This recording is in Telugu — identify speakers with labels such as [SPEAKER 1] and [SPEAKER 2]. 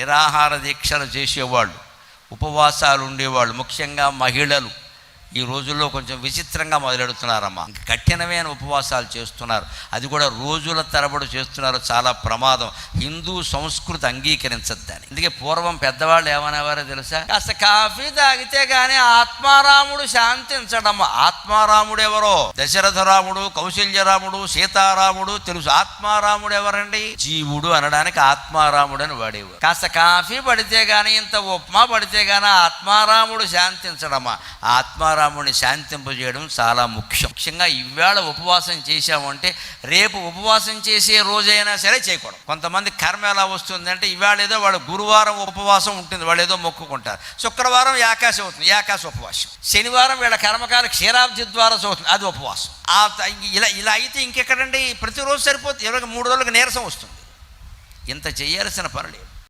[SPEAKER 1] నిరాహార దీక్షలు చేసేవాళ్ళు, ఉపవాసాలు ఉండేవాళ్ళు, ముఖ్యంగా మహిళలు ఈ రోజుల్లో కొంచెం విచిత్రంగా మొదలెడుతున్నారమ్మా. కఠినమైన ఉపవాసాలు చేస్తున్నారు, అది కూడా రోజుల తరబడి చేస్తున్నారు. చాలా ప్రమాదం. హిందూ సంస్కృతి అంగీకరించద్దని. అందుకే పూర్వం పెద్దవాళ్ళు ఏమనేవారో తెలుసా? కాస్త కాఫీ తాగితే గానీ ఆత్మారాముడు శాంతించడమ్మా. ఆత్మారాముడు ఎవరో? దశరథరాముడు, కౌశల్యరాముడు, సీతారాముడు తెలుసు. ఆత్మారాముడు ఎవరండి? జీవుడు అనడానికి ఆత్మారాముడు అని వాడేవారు. కాస్త కాఫీ పడితే గానీ, ఇంత ఉప్మా పడితే గానీ ఆత్మారాముడు శాంతించడమ్మా. ఆత్మారాముడిని శాంతింపజేయడం చాలా ముఖ్యంగా ఇవాళ ఉపవాసం చేశామంటే రేపు ఉపవాసం చేసే రోజైనా సరే చేయకూడదు. కొంతమంది కర్మ ఎలా వస్తుందంటే, ఇవాళ ఏదో వాడు గురువారం ఉపవాసం ఉంటుంది, వాళ్ళు ఏదో మొక్కుకుంటారు. శుక్రవారం ఏకాశి అవుతుంది, ఏకాశి ఉపవాసం. శనివారం వీళ్ళ కర్మకాల క్షీరాబ్ది ద్వాదశి అవుతుంది, అది ఉపవాసం. ఇలా అయితే ఇంకెక్కడండి? ప్రతిరోజు సరిపోతుంది. 3 రోజులకు నీరసం వస్తుంది. ఇంత చేయాల్సిన పని లేదు.